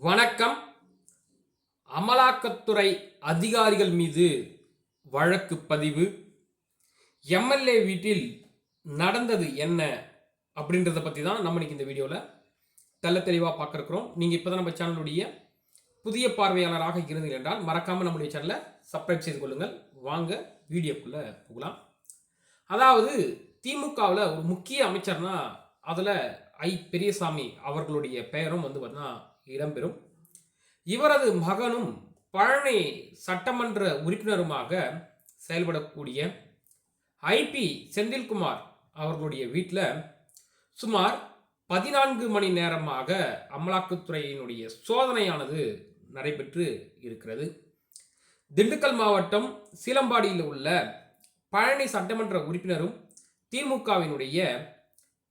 வணக்கம். அமலாக்கத்துறை அதிகாரிகள் மீது வழக்கு பதிவு. எம்எல்ஏ வீட்டில் நடந்தது என்ன அப்படின்றத பற்றி தான் நம்ம இன்னைக்கு இந்த வீடியோவில் தெள்ள தெளிவாக பார்க்க இருக்கிறோம். நீங்கள் இப்போ தான் நம்ம சேனலுடைய புதிய பார்வையாளராக இருந்தீர்கள் என்றால் மறக்காமல் நம்முடைய சேனலை சப்ஸ்கிரைப் செய்து கொள்ளுங்கள். வாங்க வீடியோக்குள்ளே போகலாம். அதாவது திமுகவில் ஒரு முக்கிய அமைச்சர்னா அதில் பெரியசாமி அவர்களுடைய பெயரும் பார்த்தீங்கன்னா இடம்பெறும். இவரது மகனும் பழனி சட்டமன்ற உறுப்பினருமாக செயல்படக்கூடிய செந்தில்குமார் அவர்களுடைய வீட்டில் சுமார் 14 மணி நேரமாக அமலாக்கத்துறையினுடைய சோதனையானது நடைபெற்று இருக்கிறது. திண்டுக்கல் மாவட்டம் சீலம்பாடியில் உள்ள பழனி சட்டமன்ற உறுப்பினரும் திமுகவினுடைய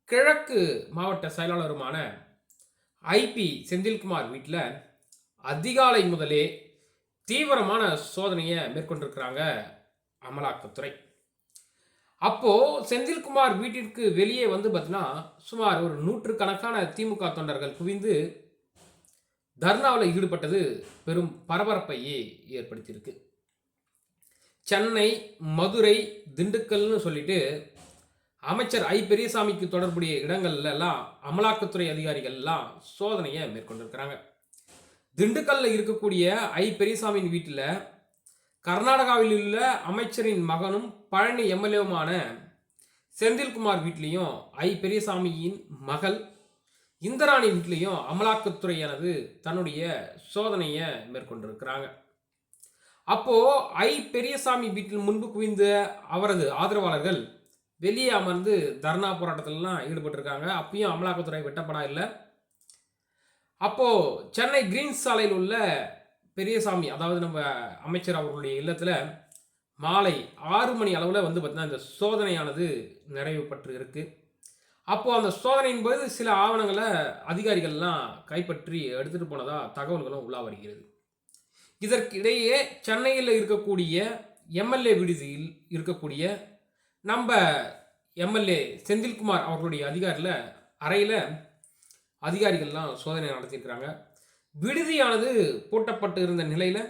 கிழக்கு மாவட்ட செயலாளருமான செந்தில்குமார் வீட்டில் அதிகாலை முதலே தீவிரமான சோதனையை மேற்கொண்டிருக்கிறாங்க அமலாக்கத்துறை. அப்போ செந்தில்குமார் வீட்டிற்கு வெளியே பார்த்தீங்கன்னா சுமார் ஒரு 100கணக்கான திமுக தொண்டர்கள் குவிந்து தர்ணாவில் ஈடுபட்டது பெரும் பரபரப்பையே ஏற்படுத்தியிருக்கு. சென்னை, மதுரை, திண்டுக்கல்னு சொல்லிட்டு அமைச்சர் பெரியசாமிக்கு தொடர்புடைய இடங்கள்ல எல்லாம் அமலாக்கத்துறை அதிகாரிகள் எல்லாம் சோதனையை மேற்கொண்டிருக்கிறாங்க. திண்டுக்கல்ல இருக்கக்கூடிய பெரியசாமியின் வீட்டில் கர்நாடகாவில் உள்ள அமைச்சரின் மகனும் பழனி எம்எல்ஏவுமான செந்தில்குமார் வீட்லேயும் பெரியசாமியின் மகள் இந்திராணி வீட்லேயும் அமலாக்கத்துறையானது தன்னுடைய சோதனையை மேற்கொண்டிருக்கிறாங்க. அப்போ பெரியசாமி வீட்டில் முன்பு குவிந்த அவரது ஆதரவாளர்கள் வெளியே அமர்ந்து தர்ணா போராட்டத்திலலாம் ஈடுபட்டிருக்காங்க. அப்பயும் அமலாக்கத்துறை வெட்டப்படா இல்லை. அப்போ சென்னை கிரீன்ஸ் சாலையில் உள்ள பெரியசாமி, அதாவது நம்ம அமைச்சர் அவர்களுடைய இல்லத்தில் மாலை 6 மணி அளவில் பார்த்தீங்கன்னா இந்த சோதனையானது நிறைவு பெற்று இருக்கு. அப்போ அந்த சோதனையின் போது சில ஆவணங்களை அதிகாரிகள்லாம் கைப்பற்றி எடுத்துட்டு போனதா தகவல்களும் உள்ளா வருகிறது. இதற்கிடையே சென்னையில் இருக்கக்கூடிய எம்எல்ஏ விடுதியில் இருக்கக்கூடிய நம்ம எம்எல்ஏ செந்தில்குமார் அவர்களுடைய அறையில் அதிகாரிகள்லாம் சோதனை நடத்தியிருக்கிறாங்க. விடுதியானது பூட்டப்பட்டு இருந்த நிலையில்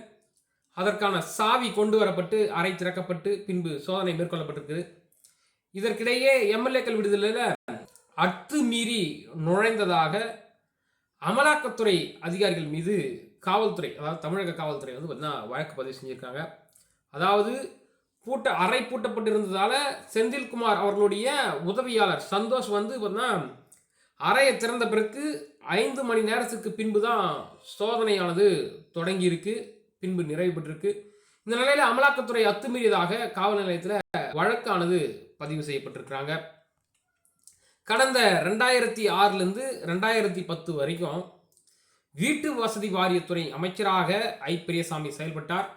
அதற்கான சாவி கொண்டு வரப்பட்டு அறை திறக்கப்பட்டு பின்பு சோதனை மேற்கொள்ளப்பட்டிருக்குது. இதற்கிடையே எம்எல்ஏக்கள் விடுதலையில் அத்துமீறி நுழைந்ததாக அமலாக்கத்துறை அதிகாரிகள் மீது காவல்துறை, அதாவது தமிழக காவல்துறை பார்த்தீங்கன்னா வழக்கு பதிவு செஞ்சுருக்காங்க. அதாவது அறை பூட்டப்பட்டிருந்ததால செந்தில்குமார் அவர்களுடைய உதவியாளர் சந்தோஷ் பார்த்தீங்கன்னா அறையை திறந்த பிறகு 5 மணி நேரத்துக்கு பின்பு தான் சோதனையானது தொடங்கியிருக்கு, பின்பு நிறைவு பெற்றிருக்கு. இந்த நிலையில் அமலாக்கத்துறை அத்துமீறியதாக காவல் நிலையத்தில் வழக்கானது பதிவு செய்யப்பட்டிருக்கிறாங்க. கடந்த 2006 2010 வரைக்கும் வீட்டு வசதி வாரியத்துறை அமைச்சராக பெரியசாமி செயல்பட்டார்.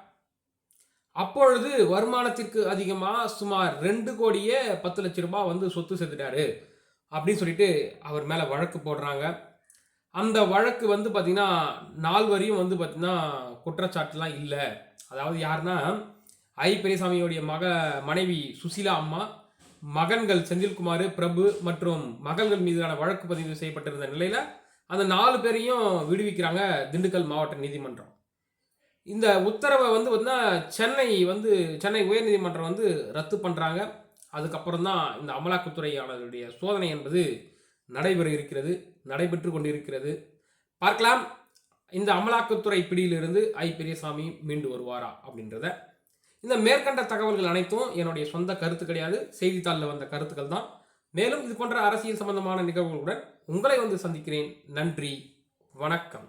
அப்பொழுது வருமானத்திற்கு அதிகமாக சுமார் 2,10,00,000 ரூபாய் சொத்து சேர்த்துட்டாரு அப்படின்னு சொல்லிட்டு அவர் மேலே வழக்கு போடுறாங்க. அந்த வழக்கு பார்த்தீங்கன்னா நால்வரையும் பார்த்தீங்கன்னா குற்றச்சாட்டுலாம் இல்லை. அதாவது யாருன்னா பெரியசாமியோடைய மனைவி சுசீலா அம்மா, மகன்கள் செந்தில்குமார், பிரபு மற்றும் மகள்கள் மீதான வழக்கு பதிவு செய்யப்பட்டிருந்த நிலையில் அந்த 4 பேரையும் விடுவிக்கிறாங்க திண்டுக்கல் மாவட்ட நீதிமன்றம். இந்த உத்தரவை பார்த்தீங்கன்னா சென்னை உயர்நீதிமன்றம் ரத்து பண்ணுறாங்க. அதுக்கப்புறம் தான் இந்த அமலாக்கத்துறையாளருடைய சோதனை என்பது நடைபெற்று கொண்டிருக்கிறது. பார்க்கலாம் இந்த அமலாக்கத்துறை பிடியிலிருந்து பெரியசாமி மீண்டு வருவாரா அப்படின்றத. இந்த மேற்கண்ட தகவல்கள் அனைத்தும் என்னுடைய சொந்த கருத்து கிடையாது, செய்தித்தாளில் வந்த கருத்துக்கள் தான். மேலும் இது போன்ற அரசியல் சம்பந்தமான நிகழ்வுகளுடன் உங்களை சந்திக்கிறேன். நன்றி, வணக்கம்.